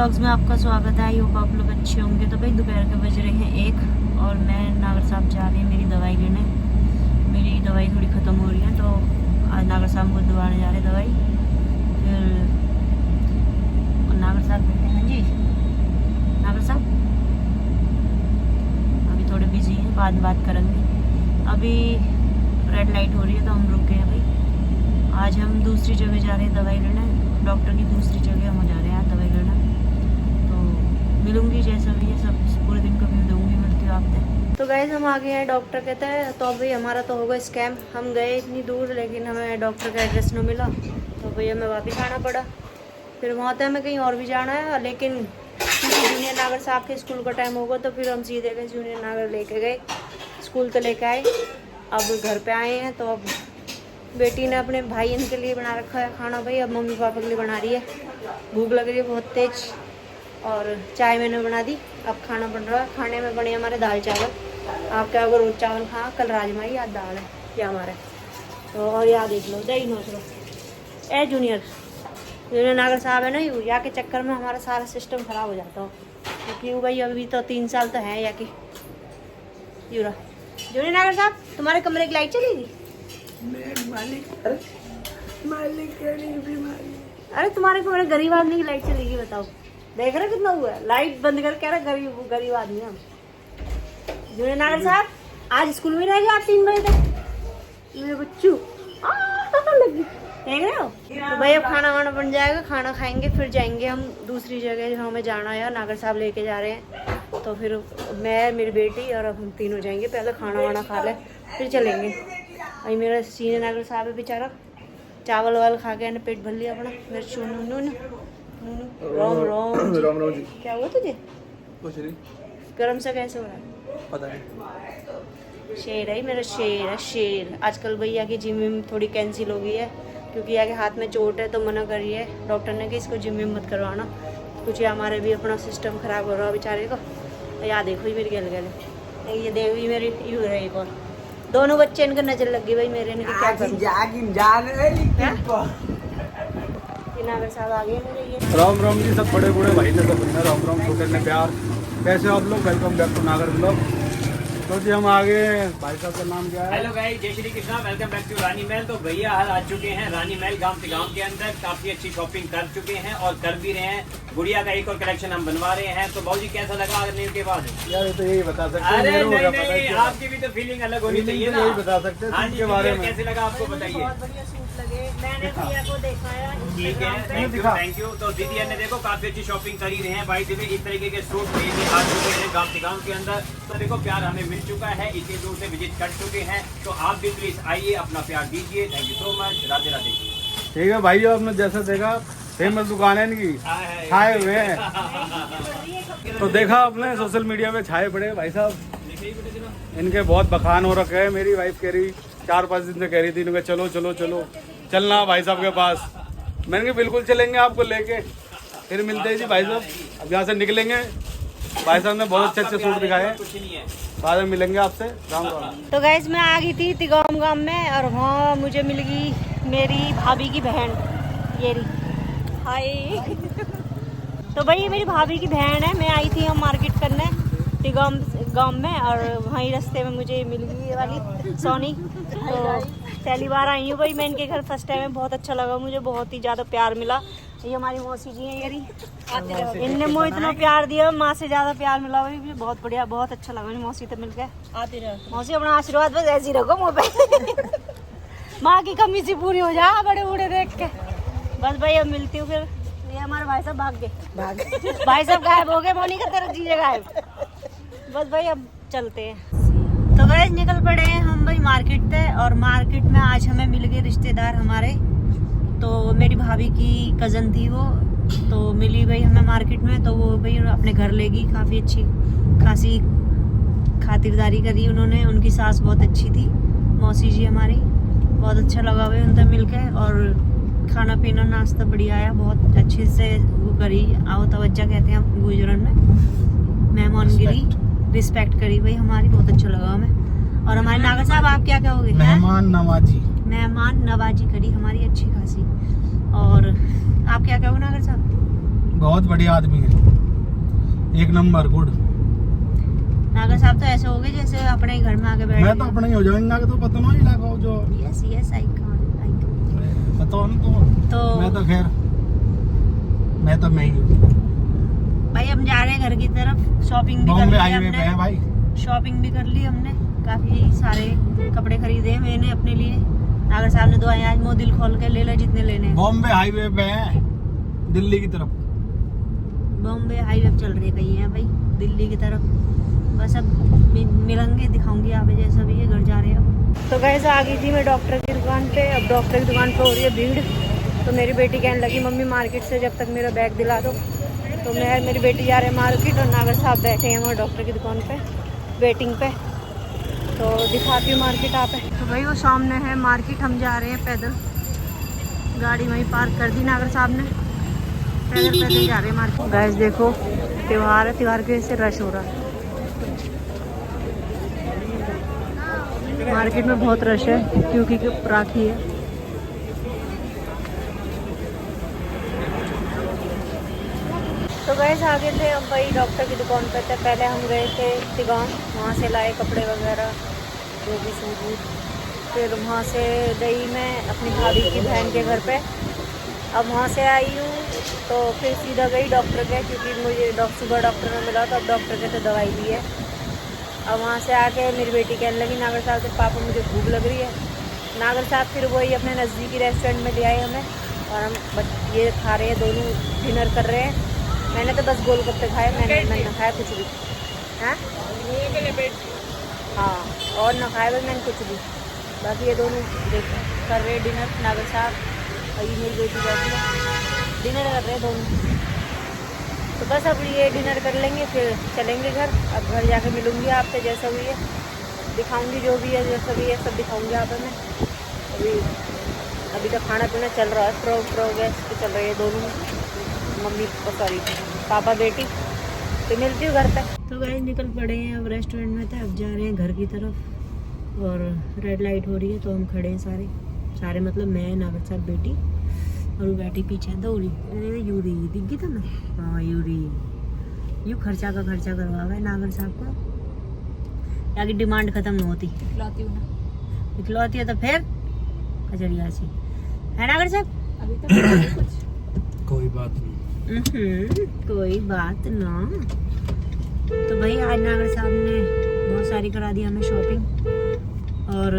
Vlogs में आपका स्वागत है। आई होप आप लोग अच्छे होंगे। तो भाई दोपहर के बज रहे हैं 1 और मैं नागर साहब जा रही हूँ मेरी दवाई लेने। मेरी दवाई थोड़ी ख़त्म हो रही है तो आज नागर साहब को दिलवाने जा रहे हैं दवाई। फिर नागर साहब कहते हैं हाँ जी नागर साहब अभी थोड़े बिजी हैं, बाद में बात करेंगे। अभी रेड लाइट हो रही है तो हम रुक गए हैं भाई। आज हम दूसरी जगह जा रहे हैं दवाई लेने, डॉक्टर की दूसरी जगह हम जा रहे हैं दवाई लेना। तो मिलूंगी जैसा भी है सब पूरे दिन का व्यू दूंगी, मिलती हूँ आपसे। तो गाइस हम आ गए हैं, डॉक्टर कहता है तो भाई हमारा तो होगा स्कैम। हम गए इतनी दूर लेकिन हमें डॉक्टर का एड्रेस न मिला तो भैया हमें वापस आना पड़ा। फिर वहाँ तो हमें कहीं और भी जाना है लेकिन जूनियर नागर साहब के स्कूल का टाइम होगा तो फिर हम सीधे गए जूनियर नागर लेके गए, स्कूल तो लेके आए। अब घर पे आए हैं तो अब बेटी ने अपने भाई इनके लिए बना रखा है खाना भाई। अब मम्मी पापा के लिए बना रही है, भूख लग रही है बहुत तेज। और चाय मैंने बना दी, अब खाना बन रहा है। खाने में बने हमारे दाल चावल। आप क्या अगर रोज चावल खा, कल राजमा ही आज दाल है क्या हमारे। तो और याद देख लो दही नोच लो ए जूनियर नागर साहब है ना, यू या के चक्कर में हमारा सारा सिस्टम ख़राब हो जाता हो क्योंकि भाई अभी तो 3 साल तो है या कि यूरा। जूनियर नागर साहब तुम्हारे कमरे की लाइट चलेगी? अरे तुम्हारे कमरे गरीब आदमी की लाइट चलेगी बताओ। देख रहे कितना हुआ है, लाइट बंद कर कह रहा गरीब आदमी हम। जूनियर नागर साहब आज स्कूल में रह गए आप 3 बजे तक मेरे बच्चू लगी देख रहे हो। तो भाई अब खाना वाना बन जाएगा, खाना खाएंगे फिर जाएंगे हम दूसरी जगह जहाँ हमें जाना है। नागर साहब लेके जा रहे हैं तो फिर मैं मेरी बेटी और अब हम तीनों जाएंगे। पहले खाना वाना खा ले फिर चलेंगे। अभी मेरा सीनियर नागर साहब है बेचारा, चावल वावल खा के पेट भर लिया अपना। मेरे चूनू रोम रोम जी। क्या हुआ तुझे? कुछ नहीं। गरम सा कैसे हो रहा है पता नहीं। शेर है मेरा, शेर है शेर। आजकल भैया की जिम विम थोड़ी कैंसिल हो गई है क्योंकि आगे हाथ में चोट है तो मना करी है डॉक्टर ने कि इसको जिम विम मत करवाना। कुछ हमारे भी अपना सिस्टम ख़राब हो रहा है बेचारे को। याद देखो मेरी गल गले ये देवी मेरी यू है। एक और दोनों बच्चे इनका नजर लग गई भाई मेरे। इनके क्या करूं? नागर साहब आ गए मेरे ये। राम राम जी सब बड़े बूढ़े भाई ने सब बंदा राम राम छोटे ने प्यार। कैसे हो आप लोग? वेलकम बैक टू नागर ब्लॉग। तो जी हम आगे भाई साहब का नाम क्या है? Hello guys, Jai Shri Krishna, welcome back to Rani Mahal. तो भैया हाल आ चुके हैं रानी महल गांव से गांव के अंदर। काफी अच्छी शॉपिंग कर चुके हैं और कर भी रहे हैं। गुड़िया का एक और कलेक्शन हम बनवा रहे हैं। तो बाबूजी कैसा लगा आने के बाद? यार तो यही बता सकते हैं। अरे नहीं, आपकी भी तो फीलिंग अलग होनी चाहिए ना। यही बता सकते हैं। हाँ जी, बारे में कैसे लगा आपको बताइए। बहुत बढ़िया सूट लगे, मैंने भैया को देखा है। ठीक है, थैंक यू। तो दीदी ने देखो काफी अच्छी शॉपिंग करी रहे हैं भाई। देखिए इस तरीके के सूट लेके आ चुके हैं गांव से गांव के अंदर। तो देखो प्यार हमें मिल चुका है, इतनी दूर से विजिट कर चुके हैं। तो आप भी प्लीज आइए, अपना प्यार दीजिए। Thank you so much. Radhe Radhe. ठीक है भाई, आपने जैसा देखा फेमस दुकान है इनकी, छाए हुए हैं। तो देखा आपने सोशल मीडिया पे छाए पड़े भाई साहब। इनके बहुत बखान हो रखे हैं। मेरी वाइफ कह रही 4-5 दिन से कह रही थी इनके चलो चलो चलो चलना भाई साहब के पास। मैंने कहा बिल्कुल चलेंगे आपको लेके। फिर मिलते हैं जी भाई साहब। अब यहाँ से निकलेंगे। भाई साहब ने बहुत अच्छे सूट दिखाए, बाद में मिलेंगे आपसे। राम राम। तो गैस मैं आ गई थी तिगाम गांव में और वहाँ मुझे मिल गई मेरी भाभी की बहन ये रही। हाय तो भाई ये मेरी भाभी की बहन है। मैं आई थी हम मार्केट करने तिगाम गांव में और वहीं रास्ते में मुझे मिल गई ये वाली सोनी। तो पहली बार आई हूँ भाई मैं इनके घर, फर्स्ट टाइम है। बहुत अच्छा लगा मुझे, बहुत ही ज़्यादा प्यार मिला। ये हमारी मौसी जी हैं ये। इनने मुझे इतना प्यार दिया, माँ से ज़्यादा प्यार मिला भाई मुझे। बहुत बढ़िया, बहुत अच्छा लगा मुझे मौसी से मिलकर। आती रहो मौसी, अपना आशीर्वाद बस ऐसे ही रखो मुँह पे। माँ की कमी सी पूरी हो जा बड़े बूढ़े देख के। बस भाई अब मिलती हूँ फिर। ये हमारे भाई साहब भाग गए भाई साहब गायब हो गए। मोनी का तेरा चीज़ें गायब। बस भाई अब चलते हैं। तो वैसे निकल पड़े हैं हम भाई मार्केट से। और मार्केट में आज हमें मिल गए रिश्तेदार हमारे। तो मेरी भाभी की कज़न थी वो, तो मिली भाई हमें मार्केट में। तो वो भाई अपने घर ले गई, काफ़ी अच्छी खासी खातिरदारी करी उन्होंने। उनकी सास बहुत अच्छी थी, मौसी जी हमारी। बहुत अच्छा लगा भाई उनसे मिलकर। और खाना पीना नाश्ता बढ़िया आया, बहुत अच्छे से वो करी। आओ तवज्जा कहते हैं हम गुजरन में, मेहमानगिरी रिस्पेक्ट करी भाई हमारी। बहुत अच्छा लगा हमें। और हमारे नागर साहब आप क्या कहोगे? मेहमान नवाजी करी हमारी अच्छी खासी। और आप क्या कहोगे नागर साहब? बहुत बढ़िया आदमी है, एक नंबर गुड। नागर साहब तो ऐसे हो गए जैसे अपने ही घर में आके बैठे। मैं तो अपना ही हो जाऊंगा, तो पता ना इलाका जो यस यस आइकॉन बताओ ना तो मैं तो खैर मैं ही हूँ भाई। हम जा रहे हैं घर की तरफ, शॉपिंग भी कर बॉम्बे ली हाईवे पे है हमने, भाई। शॉपिंग भी कर ली हमने, काफी सारे कपड़े खरीदे हैं मैंने अपने लिए। नागर साहब ने दुआएं आज मुंह दिल खोल के ले लो जितने लेने हैं। बॉम्बे हाईवे पे है, दिल्ली की तरफ। बॉम्बे हाईवे पे चल रहे कहीं है भाई, दिल्ली की तरफ। बस अब मिलेंगे, दिखाऊंगी आप जैसा भी है। घर जा रहे हैं तो गैस आ गई थी मैं डॉक्टर की दुकान पे। अब डॉक्टर की दुकान पे हो रही है भीड़, तो मेरी बेटी कहने लगी मम्मी मार्केट से जब तक मेरा बैग दिला दो। तो मैं मेरी बेटी जा रहे हैं मार्केट और नागर साहब बैठे हैं वहाँ डॉक्टर की दुकान पे वेटिंग पे। तो दिखाती हूँ मार्केट आप है। तो भाई वो सामने है मार्केट, हम जा रहे हैं पैदल। गाड़ी वहीं पार्क कर दी नागर साहब ने, पैदल पैदल जा रहे हैं मार्केट। गैस देखो त्योहार है, त्योहार की वजह से रश हो रहा है मार्केट में, बहुत रश है क्योंकि राखी है। तो गैस आगे थे हम भाई डॉक्टर की दुकान पे थे। पहले हम गए थे तिगाम, वहाँ से लाए कपड़े वगैरह जो भी सूट। फिर वहाँ से गई मैं अपनी भाभी की बहन के घर पे। अब वहाँ से आई हूँ तो फिर सीधा गई डॉक्टर के, क्योंकि मुझे सुबह डॉक्टर ने मिला, तो अब डॉक्टर के तो दवाई ली है। अब वहाँ से आके मेरी बेटी कहने लगी नागर साहब के पापा मुझे भूख लग रही है। नागर साहब फिर वही अपने नज़दीकी रेस्टोरेंट में ले आए हमें, और हम ये खा रहे हैं, दोनों डिनर कर रहे हैं। मैंने तो बस गोलगप्पे खाए, मैंने खाया कुछ भी। हाँ हाँ, और ना खाया बस मैंने कुछ भी। बाकी ये दोनों कर रहे हैं डिनर, नागर साहब और ये मेरी बेटी बैठी है, डिनर कर रहे हैं दोनों। तो बस अब ये डिनर कर लेंगे फिर चलेंगे घर। अब घर जाके मिलूँगी आपसे जैसा भी है, दिखाऊंगी जो भी है, जैसा भी है सब दिखाऊंगी आप में। अभी तो खाना पीना चल रहा है, प्रोग्रेस पे चल रही है दोनों, मम्मी सॉरी पापा बेटी। तो मिलती हूँ घर पे। तो गाइस निकल पड़े हैं, अब रेस्टोरेंट में थे, अब जा रहे हैं घर की तरफ। और रेड लाइट हो रही है तो हम खड़े हैं सारे मतलब मैं, नागर साहब, बेटी, और वो बैठी पीछे दौड़ी। अरे यूरी दिख गई था मैं, हाँ यूरी यूँ खर्चा करवा हुआ है नागर साहब को, आगे डिमांड खत्म नहीं होती। इकलौती है तो फिर कचड़िया सी है नागर साहब। अभी तो कोई बात नहीं, कोई बात ना। तो भाई आज नागर साहब ने बहुत सारी करा दी हमें शॉपिंग, और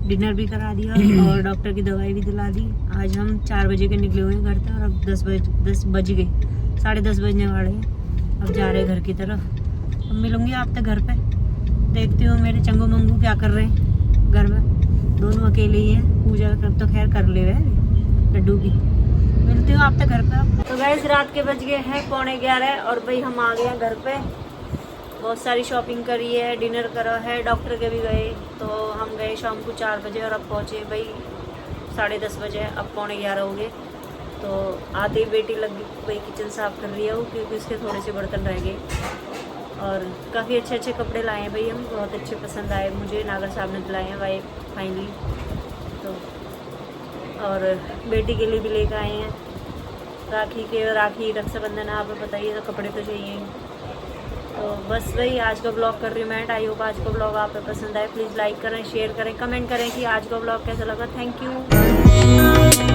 डिनर भी करा दिया, और डॉक्टर की दवाई भी दिला दी। आज हम 4 बजे के निकले हुए हैं घर से, और अब 10 बज गए, 10:30 बजने वाले हैं। अब जा रहे हैं घर की तरफ। अब मिलूंगी आपसे घर पे, देखती हूँ मेरे चंगू मंगू क्या कर रहे हैं घर में, दोनों अकेले ही हैं। पूजा कर तो खैर कर ले लड्डू की। मिलती हूँ आपसे घर पे। तो गाइस रात के बज गए हैं 11:15 और भाई हम आ गए हैं घर पे। बहुत सारी शॉपिंग करी है, डिनर करा है, डॉक्टर के भी गए। तो हम गए शाम को 4 बजे और अब पहुँचे भाई 10:30 बजे, अब 11:15 हो गए। तो आते ही बेटी लग गई किचन साफ़ कर रही है वो, क्योंकि उसके थोड़े से बर्तन रह गए। और काफ़ी अच्छे कपड़े लाए हैं भाई हम, बहुत अच्छे पसंद आए मुझे, नागर साहब ने दिलाए हैं भाई फाइनली। तो और बेटी के लिए भी लेकर आए हैं राखी रक्षाबंधन, आपको बताइए तो कपड़े तो चाहिए ही। तो बस वही आज का ब्लॉग कर रही हूँ मैं। आई होप आज का ब्लॉग आप पसंद आए। प्लीज़ लाइक करें, शेयर करें, कमेंट करें कि आज का ब्लॉग कैसा लगा। Thank you.